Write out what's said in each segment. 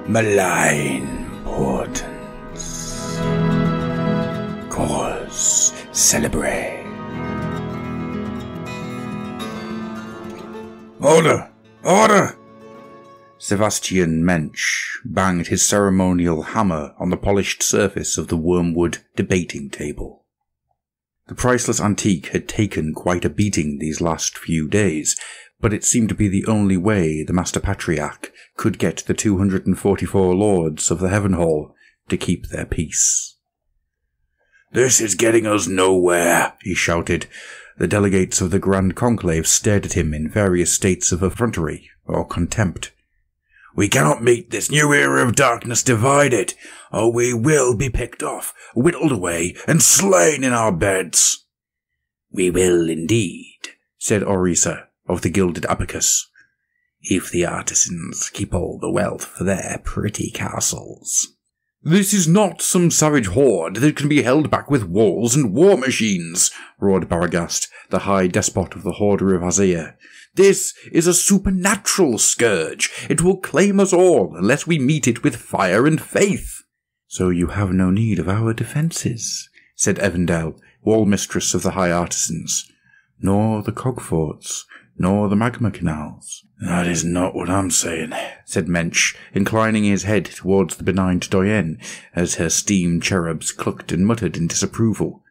malign portents. Cause celebrate. Order! Order! Sebastian Mensch banged his ceremonial hammer on the polished surface of the wormwood debating table. The priceless antique had taken quite a beating these last few days, but it seemed to be the only way the Master Patriarch could get the 244 lords of the Heaven Hall to keep their peace. "This is getting us nowhere," he shouted. The delegates of the Grand Conclave stared at him in various states of effrontery or contempt. "We cannot meet this new era of darkness divided, or we will be picked off, whittled away, and slain in our beds." "We will indeed," said Orisa of the Gilded Abacus, "if the artisans keep all the wealth for their pretty castles." "This is not some savage horde that can be held back with walls and war machines," roared Baragast, the high despot of the Order of Azir. "This is a supernatural scourge. It will claim us all unless we meet it with fire and faith." "So you have no need of our defences," said Evandel, wall mistress of the High Artisans, "nor the cogforts, nor the magma canals." "That is not what I'm saying," said Mensch, inclining his head towards the benigned Doyenne, as her steam cherubs clucked and muttered in disapproval.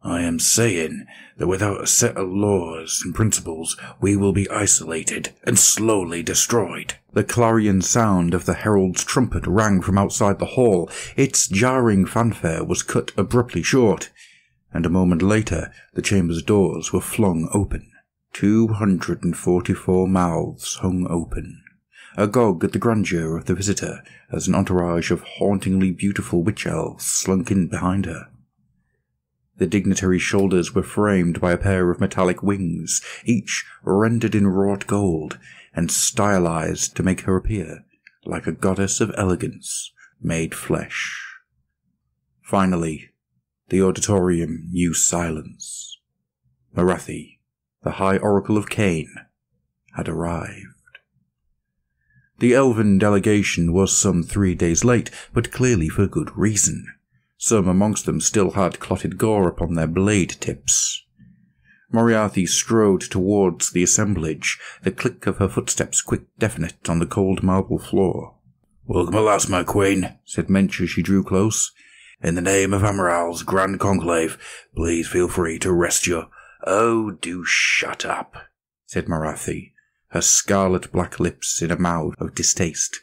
"I am saying that without a set of laws and principles, we will be isolated and slowly destroyed." The clarion sound of the herald's trumpet rang from outside the hall. Its jarring fanfare was cut abruptly short, and a moment later the chamber's doors were flung open. 244 mouths hung open, agog at the grandeur of the visitor as an entourage of hauntingly beautiful witch-elves slunk in behind her. The dignitary's shoulders were framed by a pair of metallic wings, each rendered in wrought gold and stylized to make her appear like a goddess of elegance made flesh. Finally, the auditorium knew silence. Morathi, the High Oracle of Cain, had arrived. The elven delegation was some 3 days late, but clearly for good reason. Some amongst them still had clotted gore upon their blade tips. Moriarty strode towards the assemblage, the click of her footsteps quick definite on the cold marble floor. "Welcome at last, my queen," said Mensch as she drew close. "In the name of Amaral's Grand Conclave, please feel free to rest your—" "Oh, do shut up," said Morathi, her scarlet black lips in a mouth of distaste.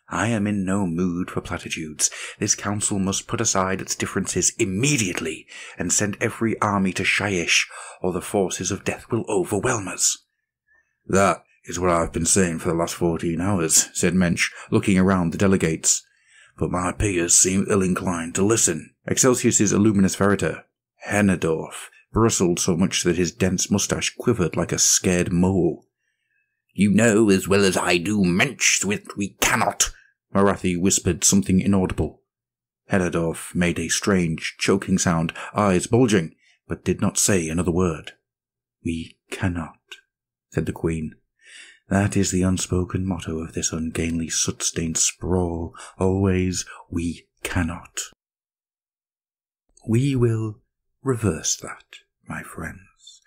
"I am in no mood for platitudes. This council must put aside its differences immediately and send every army to Shyish, or the forces of death will overwhelm us." "That is what I've been saying for the last 14 hours, said Mensch, looking around the delegates. "But my peers seem ill-inclined to listen." Excelsius's Illuminus Veriter, Hennedorf, bristled so much that his dense moustache quivered like a scared mole. "You know as well as I do, Mensch, that we cannot." Morathi whispered something inaudible. Hennedorf made a strange, choking sound, eyes bulging, but did not say another word. "We cannot," said the Queen. "That is the unspoken motto of this ungainly soot-stained sprawl. Always, we cannot. We will reverse that, my friends.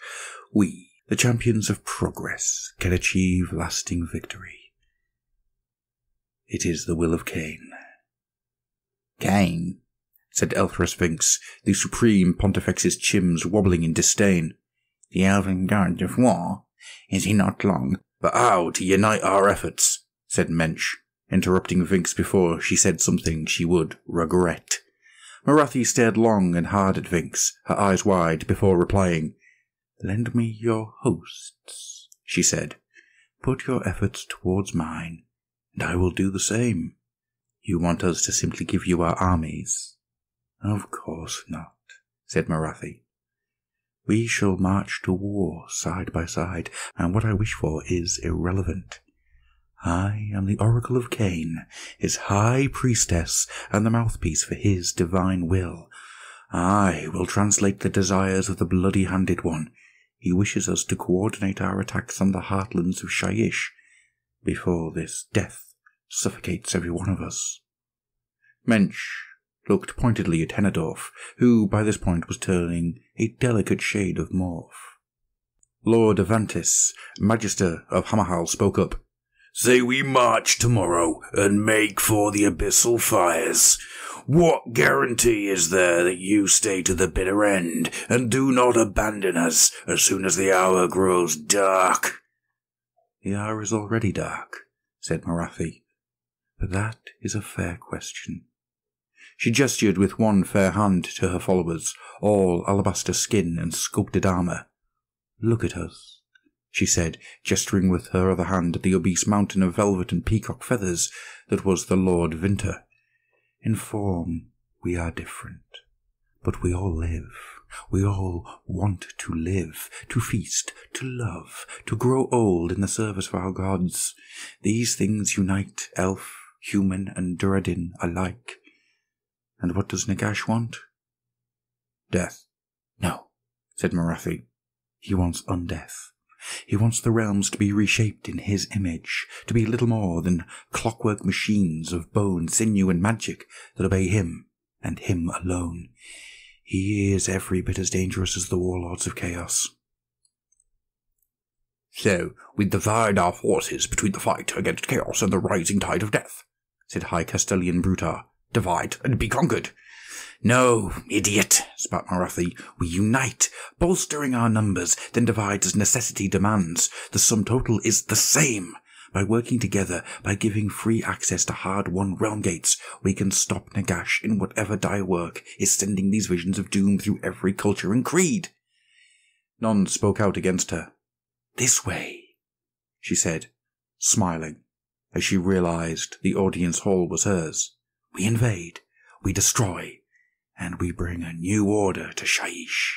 We, the champions of progress, can achieve lasting victory. It is the will of Cain." "Cain," said Elthra Sphinx, the supreme pontifex's chims wobbling in disdain. "The elven god of war, is he not long?" "But how to unite our efforts?" said Mensch, interrupting Vinx before she said something she would regret. Morathi stared long and hard at Vinx, her eyes wide, before replying. "Lend me your hosts," she said. "Put your efforts towards mine, and I will do the same. You want us to simply give you our armies?" "Of course not," said Morathi. "We shall march to war side by side, and what I wish for is irrelevant. I am the Oracle of Cain, his high priestess, and the mouthpiece for his divine will. I will translate the desires of the bloody-handed one. He wishes us to coordinate our attacks on the heartlands of Shyish before this death suffocates every one of us. Mensch looked pointedly at Hennedorf, who by this point was turning a delicate shade of mauve. Lord Avantis, Magister of Hammerhal, spoke up. Say we march tomorrow and make for the abyssal fires. What guarantee is there that you stay to the bitter end and do not abandon us as soon as the hour grows dark? The hour is already dark, said Morathi. But that is a fair question. She gestured with one fair hand to her followers, all alabaster skin and sculpted armour. Look at us, she said, gesturing with her other hand at the obese mountain of velvet and peacock feathers that was the Lord Winter. In form we are different, but we all live. We all want to live, to feast, to love, to grow old in the service of our gods. These things unite elf, human, and Duradin alike. And what does Nagash want? Death. No, said Morathi. He wants undeath. He wants the realms to be reshaped in his image, to be little more than clockwork machines of bone, sinew, and magic that obey him, and him alone. He is every bit as dangerous as the warlords of chaos. So, we divide our forces between the fight against chaos and the rising tide of death, said High Castellian Brutar. Divide and be conquered. No, idiot, spat Morathi. We unite, bolstering our numbers, then divide as necessity demands. The sum total is the same. By working together, by giving free access to hard-won realm gates, we can stop Nagash in whatever dire work is sending these visions of doom through every culture and creed. None spoke out against her. This way, she said, smiling, as she realized the audience hall was hers. We invade, we destroy, and we bring a new order to Shyish.